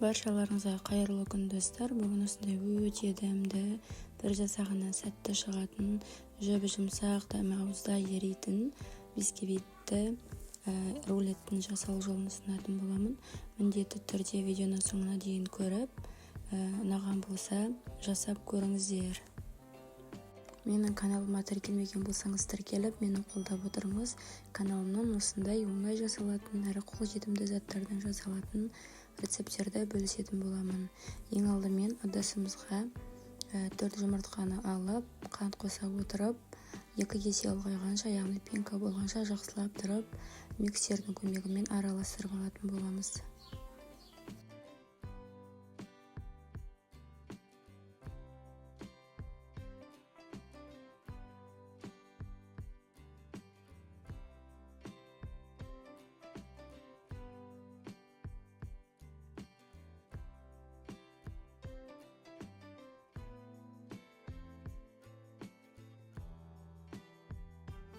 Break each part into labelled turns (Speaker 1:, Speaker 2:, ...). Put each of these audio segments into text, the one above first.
Speaker 1: Баршаларыңызға қайырлы күн достар. Бүгін осындай өте дәмді, бір жасағаннан сәтті шығатын, жіп-жұмсақ дәмауызда еритін бисквитті рулеттің жасалу жолын ұсынатын боламын. Міндетті түрде видеоны соңына дейін көріп, ұнаған болса жасап көріңіздер. Менің каналыма тіркелмеген болсаңыз тіркеліп, мені қолдап отырыңыз. Каналымнан осындай оңай жасалатын, әрі қолжетімді заттардан жасалатын рецептерді бөлісетін боламын. Ең алдымен ыдысымызға 4 жұмыртқаны алып, қант қоса отырып, 2 есе ұлғайғанша, яғни пенка болғанша жақсылап тұрып, миксердің көмегімен араластырып алатын боламыз.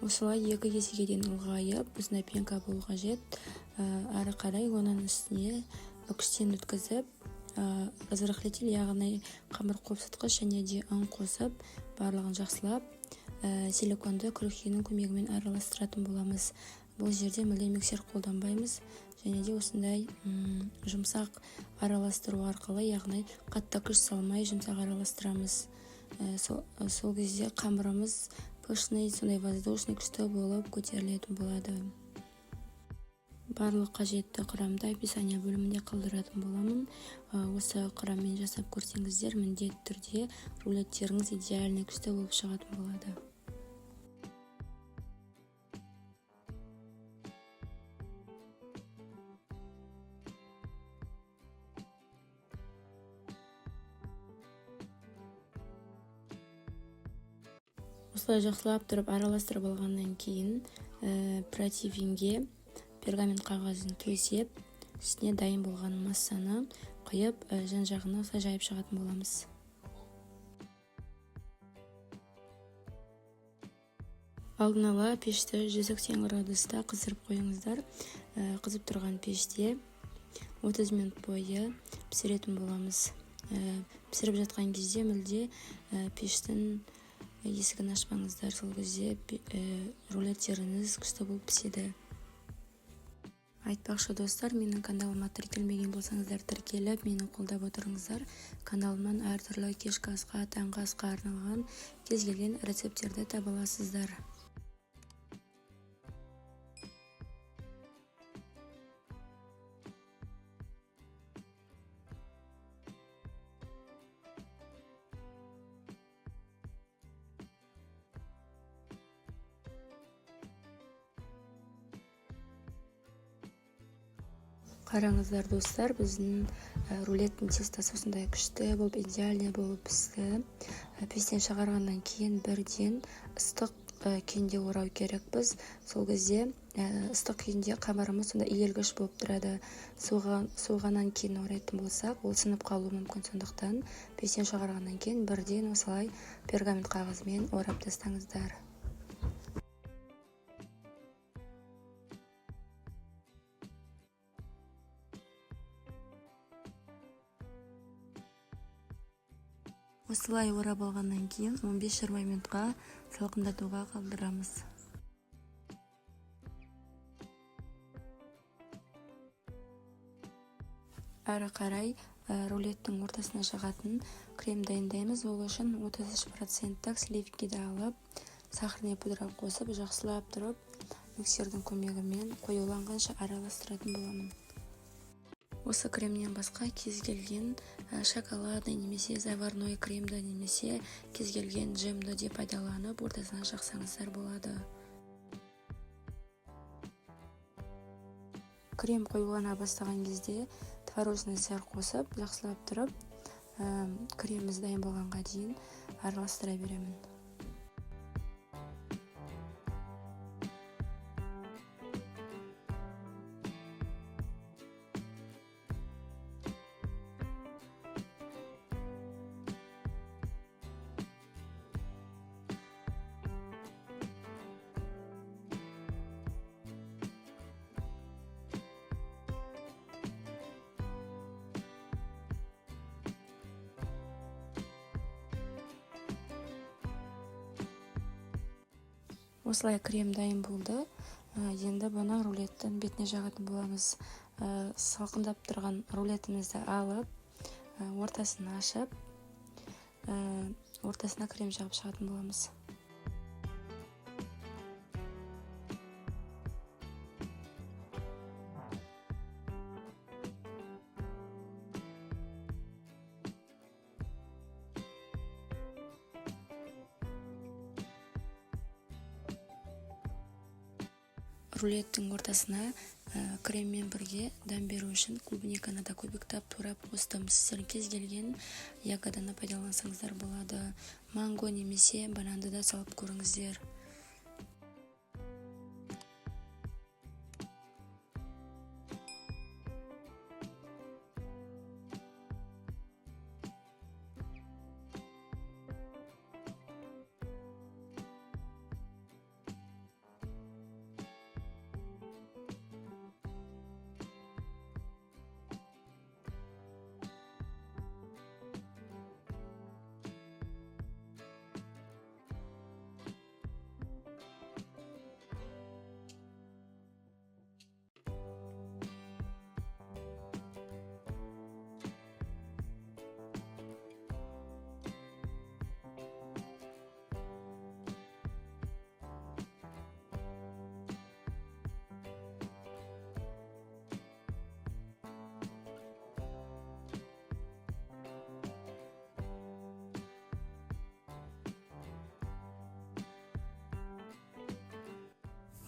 Speaker 1: Осылай 2 есеге дейін ұлғайып, осындай пенка болу қажет. Ары қарай оның үстіне күштен өткізіп, разрыхлитель, яғни қамыр қопсытқыш және де ұн қосып, барлығын жақсылап, силиконды крохинің көмегімен араластыратын боламыз. Бұл жерде мүлде миксер қолданбаймыз, және де осындай жұмсақ араластыру арқылы, яғни қатты күш салмай жұмсақ араластырамыз. Сол кезде қамырымыз пышный, сондай воздушный күшті болып көтерілетін болады. Барлық қажетті құрамды описание бөлімінде қалдыратын боламын. Осы құраммен жасап көрсеңіздер, міндетті түрде рулеттеріңіз идеальный күшті болып шығатын болады. Осылай жақсылап тұрып араластырып алғаннан кейін противинге пергамент қағазын төсеп, үстіне дайын болған массаны құйып, жан-жағына осылай жайып шығатын боламыз. Алдын ала пешті 180 градуста қыздырып қойыңыздар. Қызып тұрған пеште 30 минут бойы пісіретін боламыз. Пісіріп жатқан кезде мүлде пештің есігін ашпаңыздар, сол кезде рулеттеріңіз күшті болып піседі. Айтпақшы достар, менің каналыма тіркелмеген болсаңыздар тіркеліп, мені қолдап отырыңыздар. Каналымнан әртүрлі кешкі асқа, таңғы асқа арналған кез келген рецептерді таба аласыздар. Қараңыздар достар, біздің рулеттің тестасы осындай күшті болып, идеальный болып пісті. Пештен шығарғаннан кейін бірден ыстық күйінде орау керекпіз. Сол кезде ыстық күйінде қамырымыз сонда иілгіш болып тұрады. Суығаннан кейін орайтын болсақ, ол сынып қалуы мүмкін, сондықтан пештен шығарғаннан кейін бірден осылай пергамент қағазымен орап тастаңыздар. Осылай орап алғаннан кейін 15-20 минутқа салқындатуға қалдырамыз. Ары қарай рулеттің ортасына жағатын крем дайындаймыз. Ол үшін 33% сливкиді алып, сахарный пудра қосып, жақсылап тұрып, миксердің көмегімен қоюланғанша араластыратын боламын. Осы кремнен басқа кез келген шоколадный немесе заварной кремді немесе кез келген джемді де пайдаланып, ортасына жақсаңыздар болады. Крем қоюлана бастаған кезде творожный сыр қосып, жақсылап тұрып, креміміз дайын болғанға дейін араластыра беремін. Осылай крем дайын болды. Енді бұны рулеттің бетіне жағатын боламыз. Салқындап тұрған рулетімізді алып, ортасын ашып, ортасына крем жағып шығатын боламыз. Рулеттің ортасына креммен бірге дәм беру үшін клубниканы да көбіктап турап қостым. Сіздер кез келген ягоданы пайдалансаңыздар болады. Манго немесе бананды да салып көріңіздер.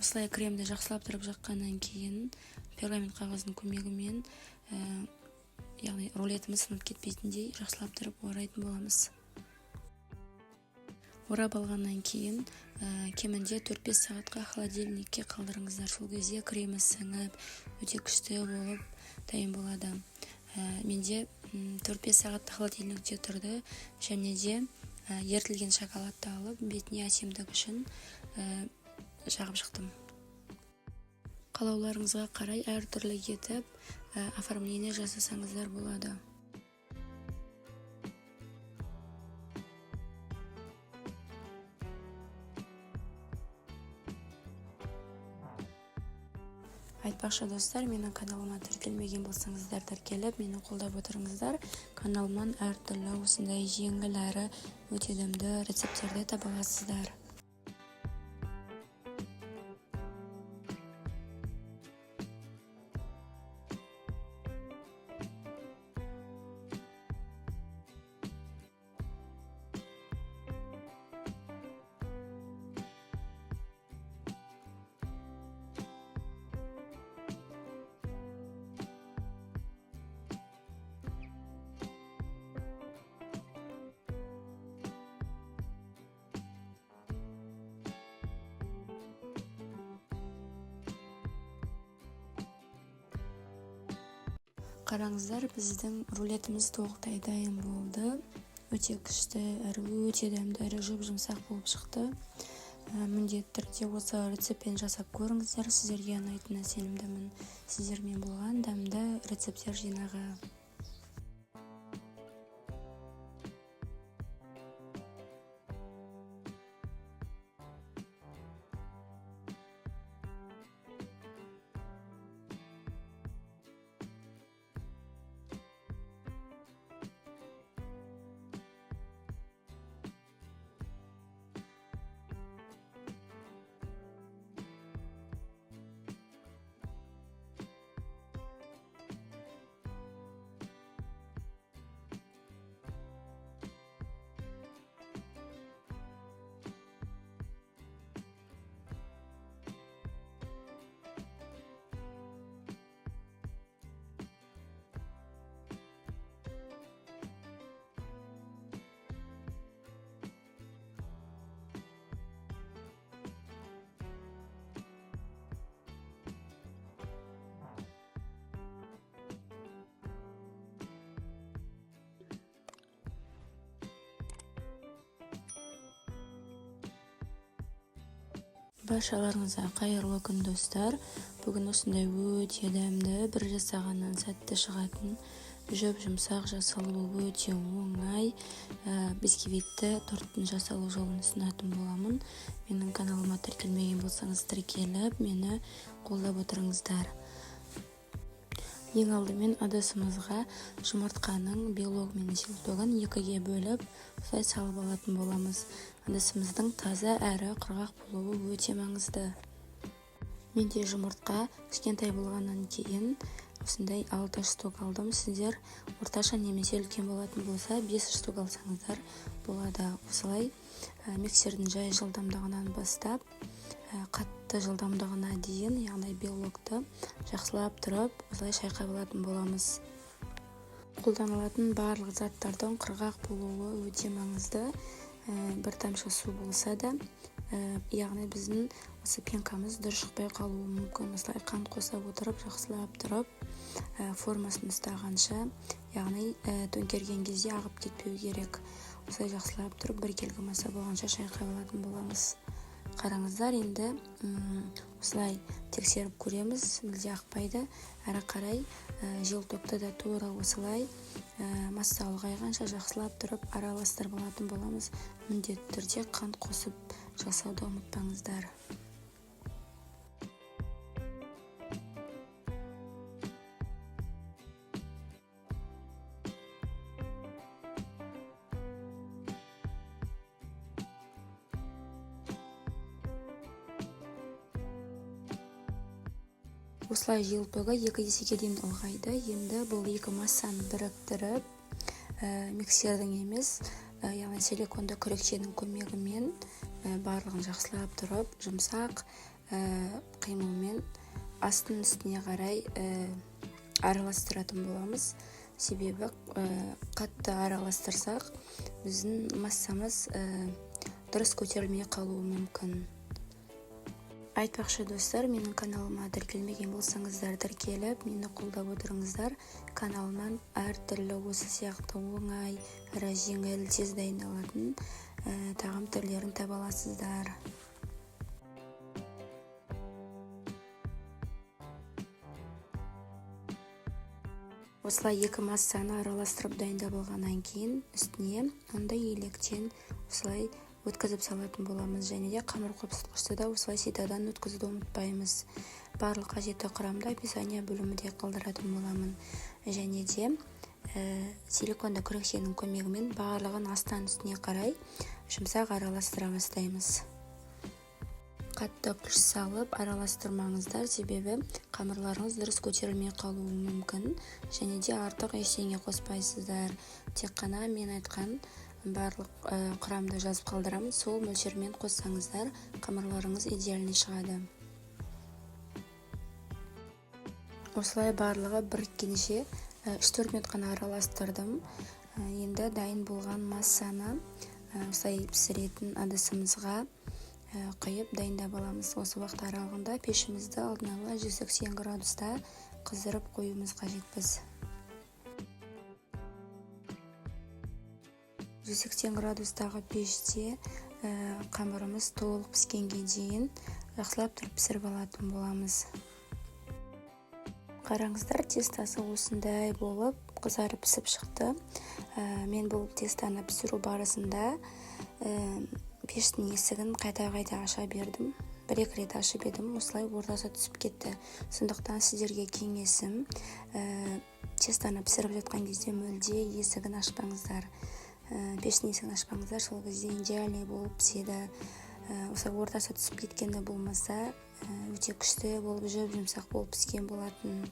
Speaker 1: Осылай кремді жақсылап тұрып жаққаннан кейін пергамент қағаздың көмегімен, яғни рулетіміз сынып кетпейтіндей жақсылап тұрып орайтын боламыз. Орап алғаннан кейін кемінде 4-5 сағатқа холодильникке қалдырыңыздар. Сол кезде кремі сіңіп, өте күшті болып дайын болады. Менде 4-5 сағатта холодильникте тұрды, және де ертілген шоколадты алып, бетіне әсемдік үшін жағып шықтым. Қалауларыңызға қарай әртүрлі етіп оформление жасасаңыздар болады. Айтпақшы достар, менің каналыма тіркелмеген болсаңыздар тіркеліп, мені қолдап отырыңыздар. Каналымнан әртүрлі осындай жеңіл әрі өте дәмді рецептерді таба аласыздар. Қараңыздар, біздің рулетіміз толықтай дайын болды. Өте күшті әрі өте дәмді әрі жұп-жұмсақ болып шықты. Міндетті түрде осы рецептпен жасап көріңіздер. Сіздерге ұнайтынына сенімдімін. Сіздермен болған дәмді рецептер жинағы. Баршаларыңызға қайырлы күн достар. Бүгін осындай өте дәмді, бір жасағаннан сәтті шығатын жұмсақ жасалуы өте оңай бисквитті торттың жасалу жолын ұсынатын боламын. Менің каналыма тіркелмеген болсаңыз тіркеліп, мені қолдап отырыңыздар. Ең алдымен ыдысымызға жұмыртқаның белок мен желтогын екіге бөліп, осылай салып алатын боламыз. Ыдысымыздың таза әрі құрғақ болуы өте маңызды. Менде жұмыртқа кішкентай болғаннан кейін осындай 6 штук алдым. Сіздер орташа немесе үлкен болатын болса 5 штук алсаңыздар болады. Осылай миксердің жай жылдамдығынан бастап қатты жылдамдығына дейін, яғни белокты жақсылап тұрып, осылай шайқап алатын боламыз. Қолданылатын барлық заттардың құрғақ болуы өте маңызды. Бір тамшы су болса да, яғни біздің осы пенкамыз дұрыс шықпай қалуы мүмкін. Осылай қант қоса отырып, жақсылап тұрып, формасын ұстағанша, яғни төңкерген кезде ағып кетпеу керек. Осылай жақсылап тұрып, біркелкі маса болғанша шайқап алатын боламыз. Қараңыздар, енді осылай тексеріп көреміз, мүлде ақпайды. Әрі қарай желтокты да тура осылай масса ұлғайғанша жақсылап тұрып араластырып алатын боламыз. Міндетті түрде қант қосып жасауды ұмытпаңыздар. Осылай желтогы 2 есеге дейін ұлғайды. Енді бұл екі массаны біріктіріп, миксердің емес, яғни силиконды күрекшенің көмегімен барлығын жақсылап тұрып, жұмсақ қимылмен астын үстіне қарай араластыратын боламыз. Себебі қатты араластырсақ, біздің массамыз дұрыс көтерілмей қалуы мүмкін. Айтпақшы достар, менің каналыма тіркелмеген болсаңыздар тіркеліп, мені қолдап отырыңыздар. Каналымнан әртүрлі осы сияқты оңай, әрі жеңіл, тез дайындалатын тағам түрлерін таба аласыздар. Осылай екі массаны араластырып дайындап алғаннан кейін үстіне ондай електен осылай өткізіп салатын боламыз. Және де қамыр қопсытқышты да осылай ситадан өткізуді ұмытпаймыз. Барлық қажетті құрамды описание бөлімінде қалдыратын боламын. Және де силиконды күрекшенің көмегімен барлығын астан үстіне қарай жұмсақ араластыра бастаймыз. Қатты күш салып араластырмаңыздар, себебі қамырларыңыз дұрыс көтерілмей қалуы мүмкін. Және де артық ештеңе қоспайсыздар. Тек қана мен айтқан барлық құрамды жазып қалдырамын, сол мөлшермен қоссаңыздар, қамырларыңыз идеальный шығады. Осылай барлығы біріккенше 3-4 минут қана араластырдым. Енді дайын болған массаны осылай пісіретін ыдысымызға құйып дайындап аламыз. Осы уақыт аралығында пешімізді алдын ала 180 градуста қыздырып қоюымыз қажетпіз. 180 градустағы пеште қамырымыз толық піскенге дейін жақсылап тұрып пісіріп алатын боламыз. Қараңыздар, тестасы осындай болып қызарып пісіп шықты. Мен бұл тестаны пісіру барысында пештің есігін қайта-қайта аша бердім. 1-2 рет ашып едім, осылай ортасы түсіп кетті. Сондықтан сіздерге кеңесім, тестаны пісіріп жатқан кезде мүлде есігін ашпаңыздар. Пештің есігін ашпаңыздар, сол кезде идеальный болып піседі. Осы ортасы түсіп кеткенде болмаса, өте күшті болып жұмсақ болып піскен болатын.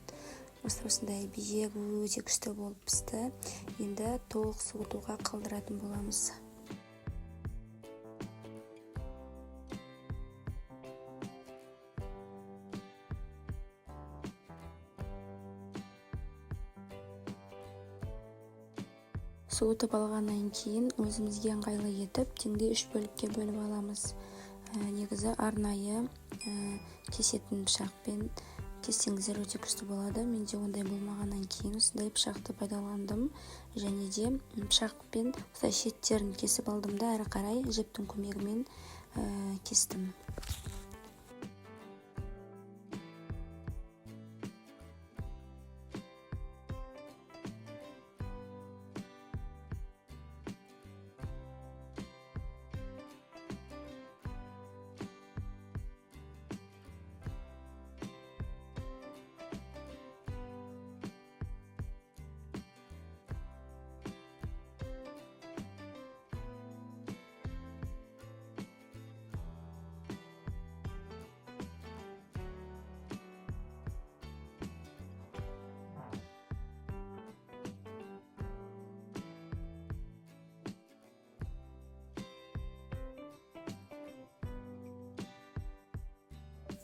Speaker 1: Осындай биік өте күшті болып пісті. Енді толық суытуға қалдыратын боламыз. Суытып алғаннан кейін өзімізге ыңғайлы етіп, теңдей 3 бөлікке бөліп аламыз. Негізі арнайы кесетін пышақпен кессеңіздер өте күшті болады. Менде ондай болмағаннан кейін осындай пышақты пайдаландым. Және де пышақпен шеттерін кесіп алдым да, әрі қарай жіптің көмегімен кестім.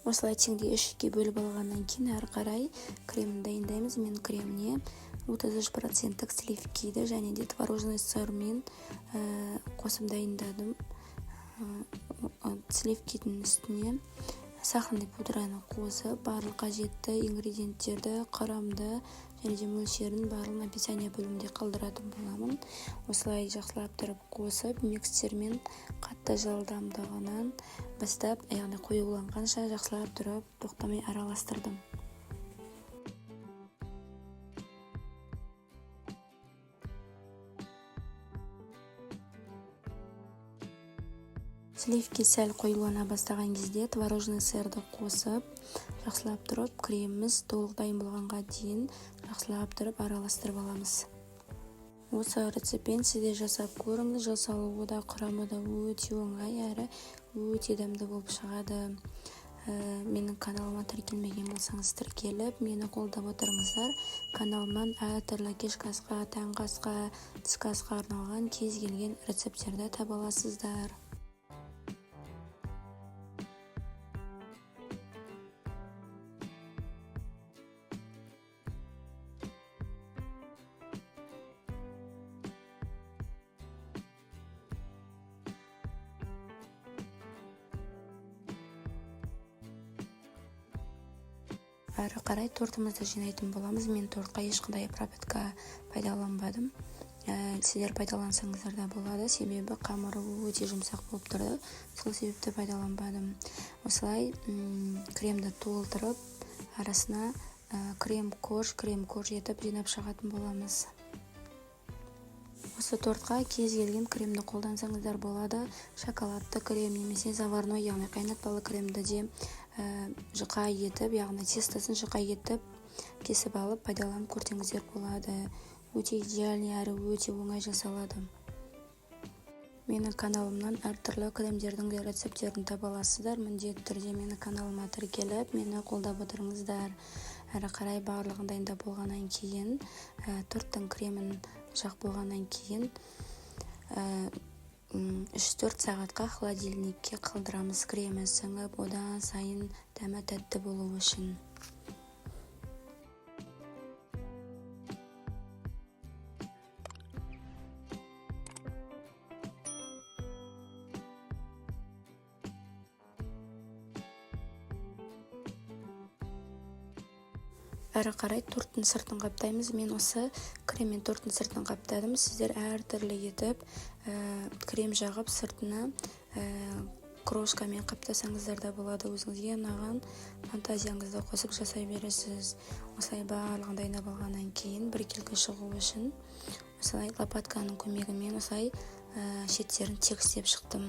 Speaker 1: осылай теңдей 3-ке бөліп алғаннан кейін әрі қарай кремін дайындаймыз. Мен креміне 33% сливкиді және де творожный сырмен қосып дайындадым. Сливкидің үстіне сахарный пудраны қосып, барлық қажетті ингредиенттерді, құрамды және де мөлшерін барлығын описание бөлімінде қалдыратын боламын. Осылай жақсылап тұрып қосып, миксермен қатты жылдамдығынан бастап, яғни қоюланғанша жақсылап тұрып тоқтамай араластырдым. Сливки сәл қоюлана бастаған кезде творожный сырды қосып, жақсылап тұрып, креміміз толық дайын болғанға дейін жақсылап тұрып араластырып аламыз. Осы рецептпен сізде жасап көріңіз, жасалуы да құрамы да өте оңай әрі өте дәмді болып шығады. Менің каналыма тіркелмеген болсаңыз тіркеліп, мені қолдап отырыңыздар. Каналымнан әртүрлі кешкі асқа, таңғы асқа, түскі асқа арналған кез келген рецепттерді таба аласыздар. Әрі қарай тортымызды жинайтын боламыз. Мен тортқа ешқандай пропитка пайдаланбадым. Сіздер пайдалансаңыздар да болады, себебі қамыры өте жұмсақ болып тұрды. Сол себепті пайдаланбадым. Осылай кремді толтырып, арасына крем-корж етіп жинап шығатын боламыз. Осы тортқа кез келген кремді қолдансаңыздар болады. Шоколадты крем немесе заварной, яғни қайнатпалы кремді де жұқа етіп, яғни тестосын жұқа етіп кесіп алып пайдаланып көрсеңіздер болады. Өте идеальный әрі өте оңай жасалады. Менің каналымнан әртүрлі кремдердің рецепттерін таба аласыздар. Міндетті түрде менің каналыма тіркеліп, мені қолдап отырыңыздар. Әрі қарай барлығын дайындап болғаннан кейін, торттың кремін жақ болғаннан кейін 3-4 сағатқа холодильникке қалдырамыз. Кремі сіңіп, одан сайын дәмі тәтті болу үшін. Әрі қарай торттың сыртын қаптаймыз. Мен осы креммен торттың сыртын қаптадым. Сіздер әртүрлі етіп крем жағып сыртына крошкамен қаптасаңыздар да болады. Өзіңізге ұнаған фантазияңызды қосып жасай бересіз. Осылай барлығын дайындап алғаннан кейін біркелкі шығу үшін осылай лопатканың көмегімен осылай шеттерін тегістеп шықтым.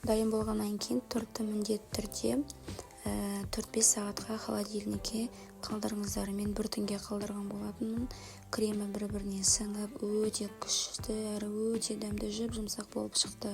Speaker 1: Дайын болғаннан кейін тортты міндетті түрде 4-5 сағатқа холодильникке қалдырыңыздар. Мен бір түнге қалдырған болатынмын. Кремі бір-біріне сіңіп, өте күшті әрі өте дәмді жұмсақ болып шықты.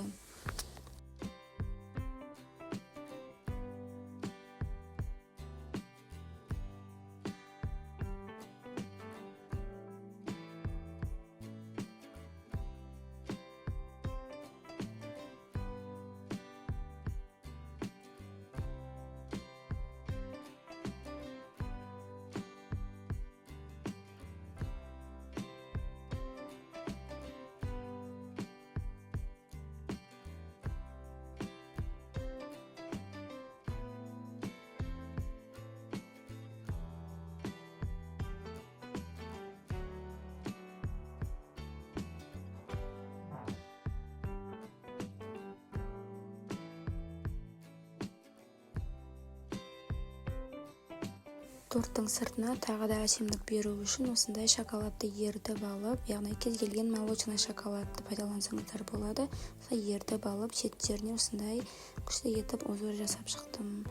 Speaker 1: Торттың сыртына тағы да әсемдік беру үшін осындай шоколадты ертіп алып, яғни кез келген молочный шоколадты пайдалансаңыздар болады. Осылай ертіп алып, шеттеріне осындай күшті етіп узор жасап шықтым.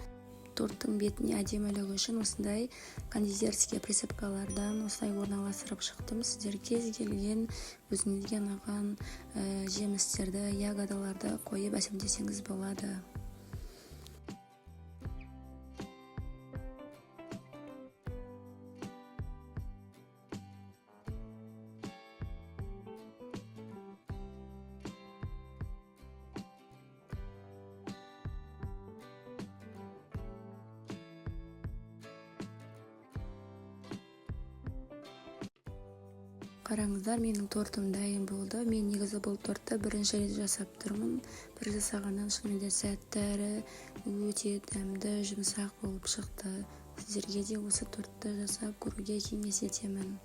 Speaker 1: Торттың бетіне әдемілігі үшін осындай кондитерский присыпкалардан осылай орналастырып шықтым. Сіздер кез келген өзіңізге ұнаған жемістерді, ягодаларды қойып әсемдесеңіз болады. Қараңыздар, менің тортым дайын болды. Мен негізі бұл тортты бірінші рет жасап тұрмын. Бір жасағаннан шынымен де сәтті әрі өте дәмді, жұмсақ болып шықты. Сіздерге де осы тортты жасап көруге кеңес етемін.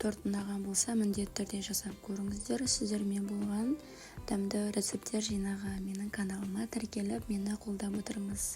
Speaker 1: Торт ұнаған болса, міндетті түрде жасап көріңіздер. Сіздермен болған дәмді рецепттер жинағы менің каналыма тіркеліп, мені қолдап отырыңыз.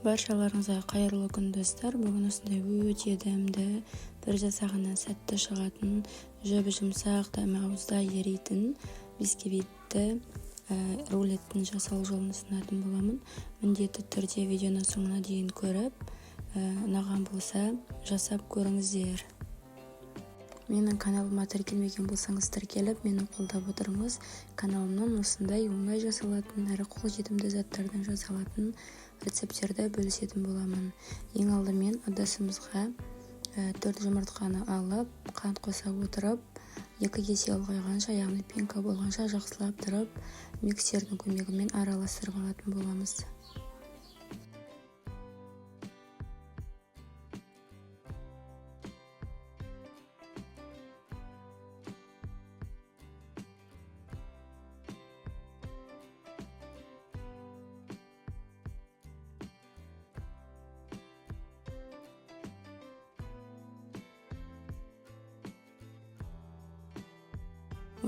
Speaker 1: Баршаларыңызға қайырлы күн достар. Бүгін осындай өте дәмді, бір жасағаннан сәтті шығатын, жұмсақ дәмі ауызда еритін бисквитті рулеттің жасалу жолын ұсынатын боламын. Міндетті түрде видеоны соңына дейін көріп, ұнаған болса жасап көріңіздер. Менің каналыма тіркелмеген болсаңыз тіркеліп, мені қолдап отырыңыз. Каналымнан осындай оңай жасалатын, әрі қолжетімді заттардан жасалатын рецептерді бөлісетін боламын. Ең алдымен ыдысымызға 4 жұмыртқаны алып, қант қоса отырып, 2 кесе ұлғайғанша, яғни пенка болғанша жақсылап тұрып, миксердің көмегімен араластырып алатын боламыз.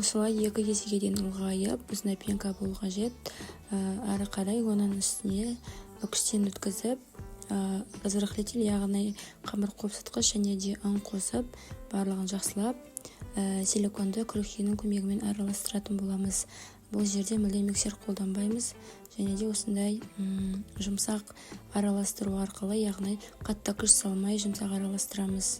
Speaker 1: Осылай 2 кесеге дейін ұлғайып, осындай пенка болу қажет. Ары қарай оның үстіне үкістен өткізіп, разрыхлитель, яғни қамыр қопсытқыш және де ұн қосып, барлығын жақсылап, силиконды күрішкенің көмегімен араластыратын боламыз. Бұл жерде мүлде миксер қолданбаймыз, және де осындай жұмсақ араластыру арқылы, яғни қатты күш салмай жұмсақ араластырамыз.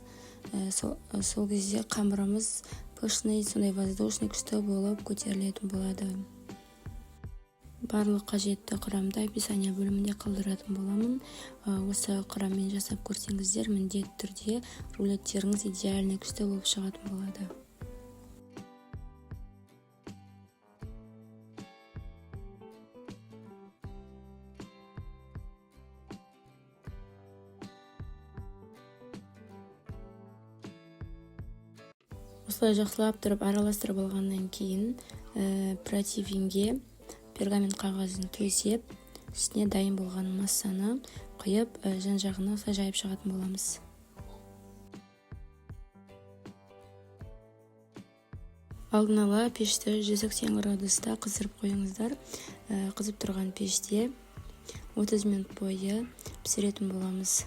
Speaker 1: Сол кезде қамырымыз пышный, сондай воздушный күшті болып көтерілетін болады. Барлық қажетті құрамды описание бөлімінде қалдыратын боламын. Осы құраммен жасап көрсеңіздер, міндетті түрде рулеттеріңіз идеальный күшті болып шығатын болады. Осылай жақсылап тұрып араластырып алғаннан кейін противинге пергамент қағазын төсеп, үстіне дайын болған массаны құйып, жан-жағына осылай жайып шығатын боламыз. Алдын ала пешті 180 градуста қыздырып қойыңыздар. Қызып тұрған пеште 30 минут бойы пісіретін боламыз.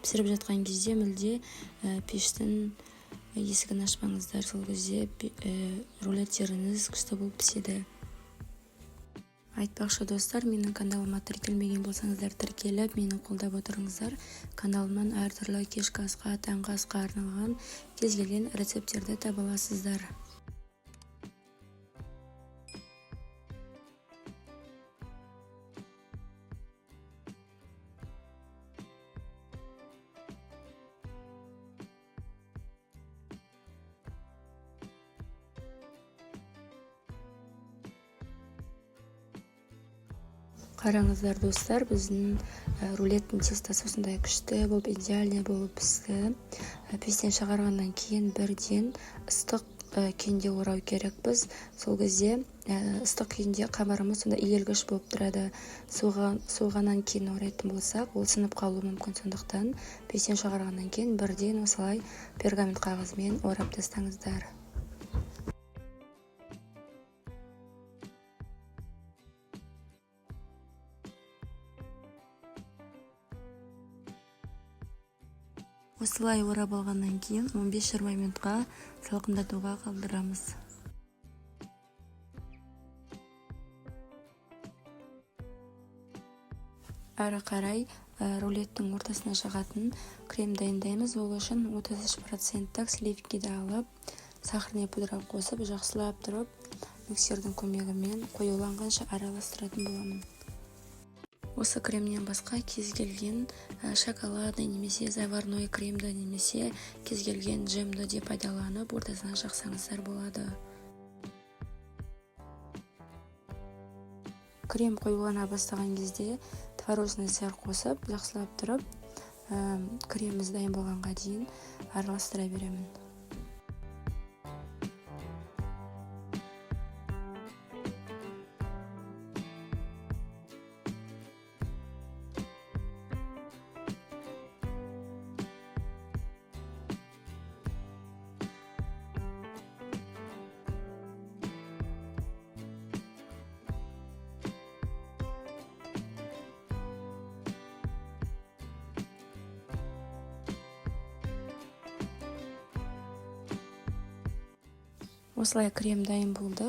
Speaker 1: Пісіріп жатқан кезде мүлде пештің есігін ашпаңыздар, сол кезде рулеттеріңіз күшті болып піседі. Айтпақшы достар, менің каналыма тіркелмеген болсаңыздар тіркеліп, мені қолдап отырыңыздар. Каналымнан әртүрлі кешкі асқа, таңғы асқа арналған кез келген рецептерді таба аласыздар. Қараңыздар достар, біздің рулеттің тестасы осындай күшті болып, идеальный болып пісті. Пештен шығарғаннан кейін бірден ыстық күйінде орау керекпіз. Сол кезде ыстық күйінде қамырымыз сонда иілгіш болып тұрады. Суығаннан кейін орайтын болсақ, ол сынып қалуы мүмкін, сондықтан пештен шығарғаннан кейін бірден осылай пергамент қағазымен орап тастаңыздар. Осылай орап алғаннан кейін 15-20 минутқа салқындатуға қалдырамыз. Ары қарай рулеттің ортасына шығатын крем дайындаймыз. Ол үшін 33% сливкиді алып, сахарный пудра қосып, жақсылап тұрып, миксердің көмегімен қоюланғанша араластыратын боламын. Осы кремнен басқа кез келген шоколадный немесе заварной кремді немесе кез келген джемді де пайдаланып, ортасына жақсаңыздар болады. Крем қоюлана бастаған кезде творожный сыр қосып, жақсылап тұрып, креміміз дайын болғанға дейін араластыра беремін. Осылай крем дайын болды.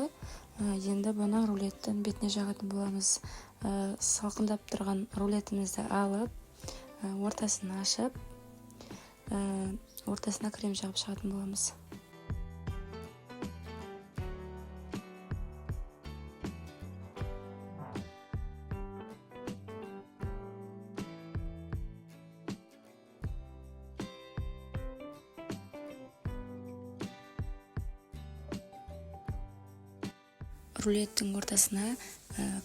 Speaker 1: Енді бұны рулеттің бетіне жағатын боламыз. Салқындап тұрған рулетімізді алып, ортасын ашып, ортасына крем жағып шығатын боламыз. Рулеттің ортасына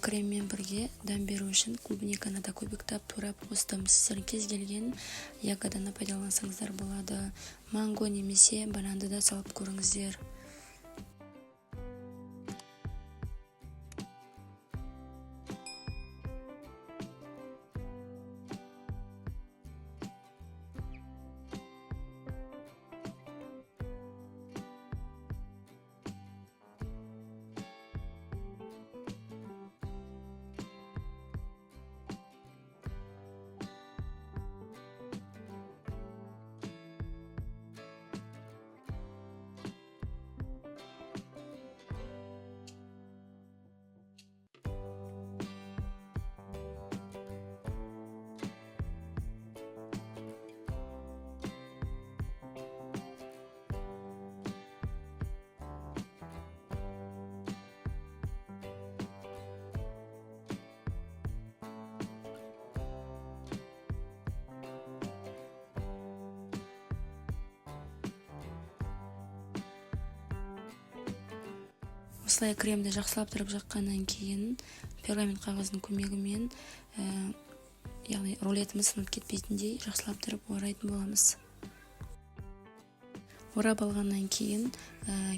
Speaker 1: креммен бірге дәм беру үшін клубниканы да көбіктап турап қостым. Сіздер кез келген ягоданы пайдалансаңыздар болады. Манго немесе бананды да салып көріңіздер. Осылай кремді жақсылап тұрып жаққаннан кейін пергамент қағаздың көмегімен, яғни рулетіміз сынып кетпейтіндей жақсылап тұрып орайтын боламыз. Орап алғаннан кейін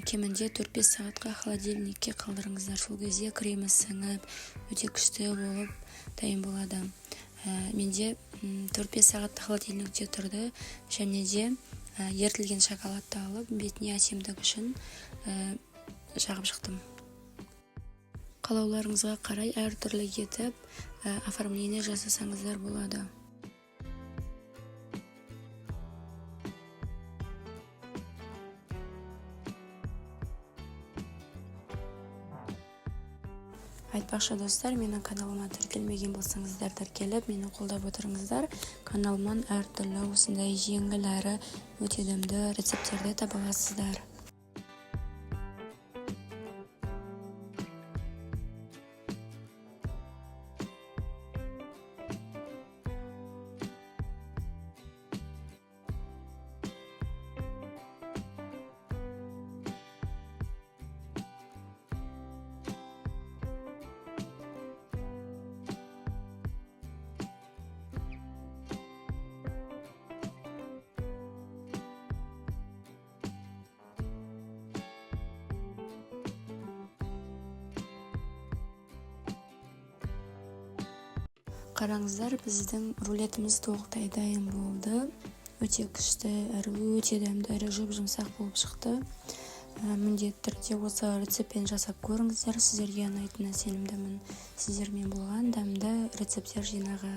Speaker 1: кемінде 4-5 сағатқа холодильникке қалдырыңыздар. Сол кезде кремі сіңіп, өте күшті болып дайын болады. Менде 4-5 сағат холодильникте тұрды, және де ертілген шоколадты алып, бетіне әсемдік үшін жағып шықтым. Қалауларыңызға қарай әртүрлі етіп оформление жасасаңыздар болады. Айтпақшы достар, менің каналыма тіркелмеген болсаңыздар тіркеліп, мені қолдап отырыңыздар. Каналымнан әртүрлі осындай жеңіл әрі өте дәмді рецептерді таба аласыздар. Қараңыздар, біздің рулетіміз толықтай дайын болды. Өте күшті әрі өте дәмді әрі жұп-жұмсақ болып шықты. Міндетті түрде осы рецептпен жасап көріңіздер. Сіздерге ұнайтынына сенімдімін. Сіздермен болған дәмді рецептер жинағы.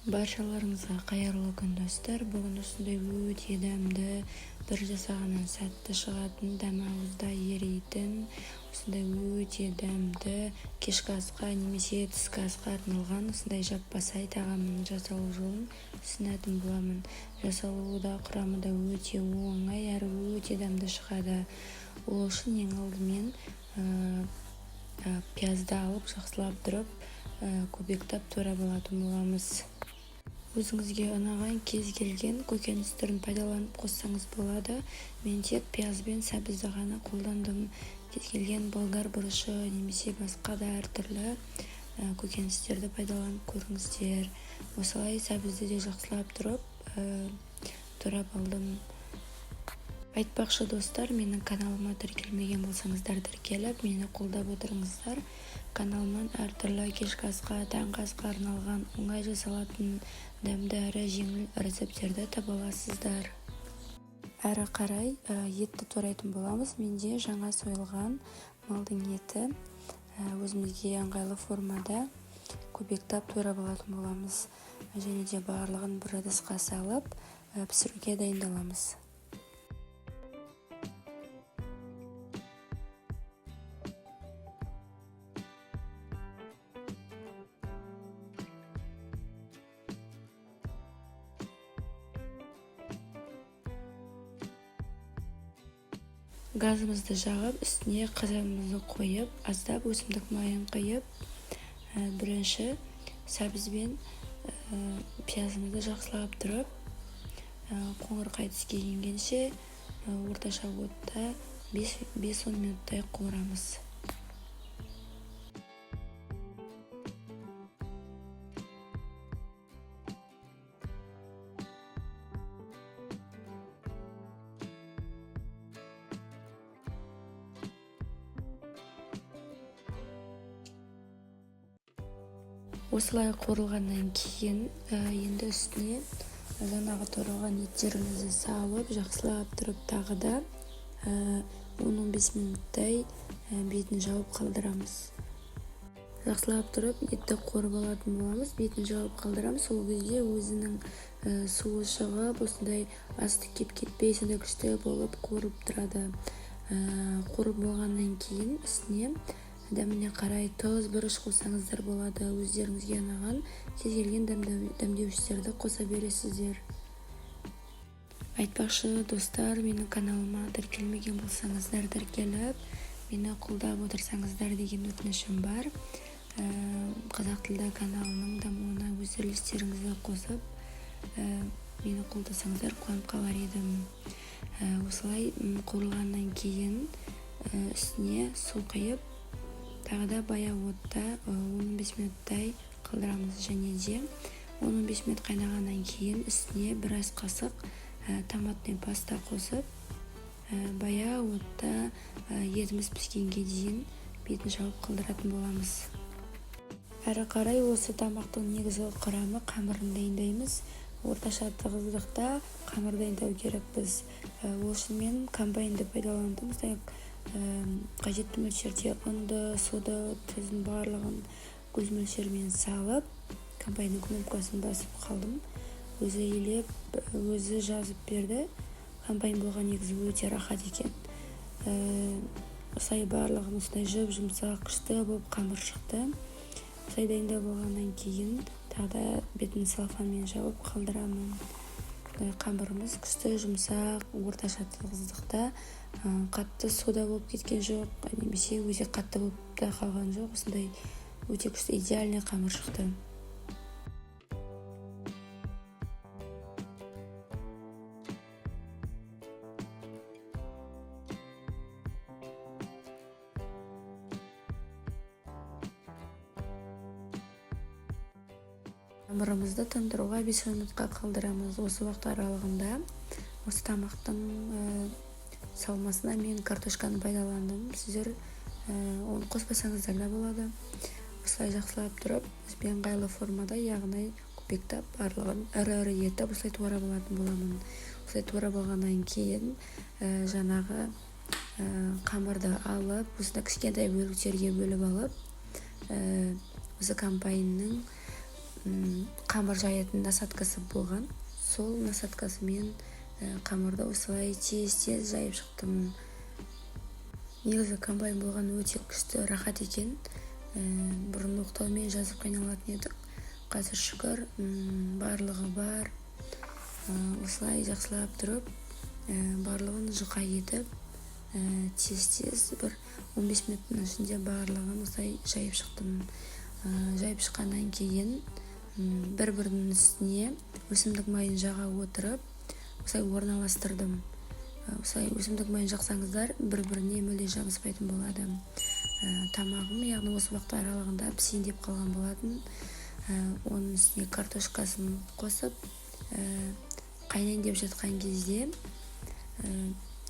Speaker 1: Баршаларыңызға қайырлы күн достар. Бүгін осындай өте дәмді, бір жасағаннан сәтті шығатын, дәмі ауызда ерейтін, осындай өте дәмді кешкі асқа немесе түскі асқа арналған осындай жаппасай тағамның жасалу жолын ұсынатын боламын. Жасалуы да, құрамы да өте оңай әрі өте дәмді шығады. Ол үшін ең алдымен пиязды алып жақсылап тұрып көбіктеп турап алатын боламыз. Өзіңізге ұнаған кез келген көкөніс түрін пайдаланып қоссаңыз болады. Мен тек пияз бен сәбізді ғана қолдандым. Кез келген болгар бұрышы немесе басқа да әртүрлі көкөністерді пайдаланып көріңіздер. Осылай сәбізді де жақсылап турап алдым. Айтпақшы достар, менің каналыма тіркелмеген болсаңыздар тіркеліп, мені қолдап отырыңыздар. Каналымнан әртүрлі кешкі асқа, таңғы асқа арналған оңай жасалатын дәмді әрі жеңіл рецептерді таба аласыздар. Әрі қарай етті турайтын боламыз. Менде жаңа сойылған малдың еті өзімізге ыңғайлы формада көбіктеп турап алатын боламыз. Және де барлығын бір ыдысқа салып пісіруге дайындаламыз. Газымызды жағып, үстіне қазанымызды қойып, аздап өсімдік майын құйып, бірінші сәбіз бен пиязымызды жақсылап тұрып, қоңырқай түске енгенше орташа отта 5-10 минуттай қуырамыз. Осылай қуырылғаннан кейін енді үстіне жаңағы туралған еттерімізді салып, жақсылап тұрып тағы да 10-15 минуттай бетін жауып қалдырамыз. Жақсылап тұрып етті қуырып алатын боламыз, бетін жауып қалдырамыз. Сол кезде өзінің суы шығып, осындай асты кетпей сондай күшті болып қуырып тұрады. Қуырып болғаннан кейін үстіне дәміне қарай тұз, бұрыш қосаңыздар болады. Өздеріңізге ұнаған кез келген дәмдеуіштерді қоса бересіздер. Айтпақшы достар, менің каналыма тіркелмеген болсаңыздар тіркеліп, мені қолдап отырсаңыздар деген өтінішім бар. Қазақ тілді каналының дамуына өз үлестеріңізді қосып, мені қолдасаңыздар қуанып қалар едім. Осылай қуырылғаннан кейін үстіне су құйып, тағы да баяу отта 15 минуттай қалдырамыз. Және де 10-15 минут қайнағаннан кейін үстіне біраз қасық томатный паста қосып, баяу отта етіміз піскенге дейін бетін жауып қылдыратын боламыз. Әрі қарай осы тамақтың негізгі құрамы қамырын дайындаймыз. Орташа тығыздықта қамыр дайындау керек біз. Ол үшін мен комбайнды пайдаландым. Қажетті мөлшерде ұнды, суды, тұзын барлығын көз мөлшермен салып, комбайнның кнопкасын басып қалдым. Өзі елеп, өзі жазып берді. Комбайн болған негізі өте рахат екен. Осылай барлығын осылай жұмсақ, күшті болып қамыр шықты. Осылай дайындау болғаннан кейін тағы бетін салфанмен жауып қалдырамын. Қамырымыз күшті, жұмсақ, орташа тығыздықта, қатты суда болып кеткен жоқ, немесе өте қатты болып та қалған жоқ. Осындай өте күшті, идеальный қамыр шықты. Қамырымызды тұндыруға 5 минутқа қалдырамыз. Осы уақыт аралығында осы тамақтың салмасына мен картошканы пайдаландым. Сіздер оны қоспасаңыздар да болады. Осылай жақсылап тұрып, бізбен ыңғайлы формада, яғни көпектап, барлығын ірі етіп, осылай туара болатын боламын. Осылай туара болғаннан кейін жаңағы қамырды алып, осында кішкентай бөліктерге бөліп алып, осы комбайнның қамыр жаятын насадкасы болған. Сол насадкасымен қамырды осылай тез-тез жайып шықтым. Негізі комбайн болған өте күшті, рахат екен. Бұрын оқтаумен жазып қайналатын едік. Қазір шүкір, барлығы бар. Осылай жақсылап тұрып, барлығын жұқа етіп, тез-тез бір 15 минуттың ішінде барлығын осылай жайып шықтым. Жайып шыққаннан кейін бір-бірінің үстіне өсімдік майын жаға отырып, осылай орналастырдым. Осылай өсімдік майын жақсаңыздар, бір-біріне мүлде жабыспайтын болады. Тамағым, яғни осы уақыт аралығында пісейін деп қалған болатын. Оның үстіне картошкасын қосып, қайнайын деп жатқан кезде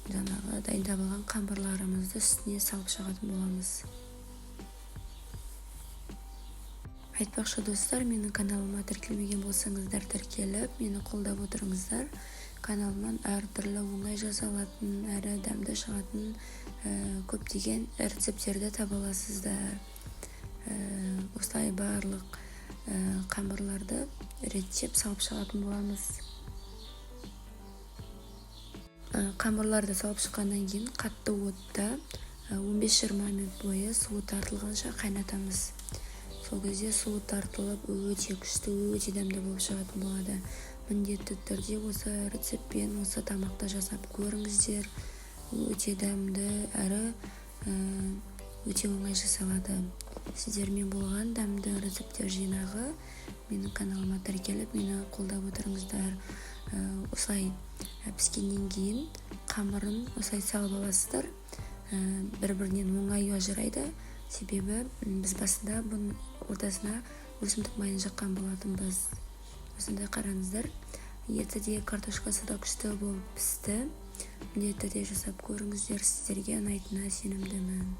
Speaker 1: жаңағы дайындап алған қамырларымызды үстіне салып шығатын боламыз. Айтпақшы достар, менің каналыма тіркелмеген болсаңыздар, тіркеліп, мені қолдап отырыңыздар. Каналымнан әртүрлі оңай жасалатын, әрі дәмді шығатын көптеген рецептерді таба аласыздар. Осылай барлық қамырларды реттеп салып шығатын боламыз. Қамырларды салып шыққаннан кейін қатты отта 15-20 минут бойы суы тартылғанша қайнатамыз. Сол кезде суы тартылып, өте күшті, өте дәмді болып шығатын болады. Міндетті түрде осы рецептпен осы тамақты жасап көріңіздер. Өте дәмді, әрі өте оңай жасалады. Сіздермен болған дәмді рецепттер жинағы менің каналыма тіркеліп, мені қолдап отырыңыздар. Осылай піскеннен кейін қамырын осылай салып аласыздар. Бір-бірінен оңай ажырайды. Себебі біз басында бұның ортасына өсімдік майын жаққан болатынбыз. Осындай қараңыздар. Еті де картошкасы да күшті болып пісті. Міндетті түрде жасап көріңіздер, сіздерге ұнайтынына сенімдімін.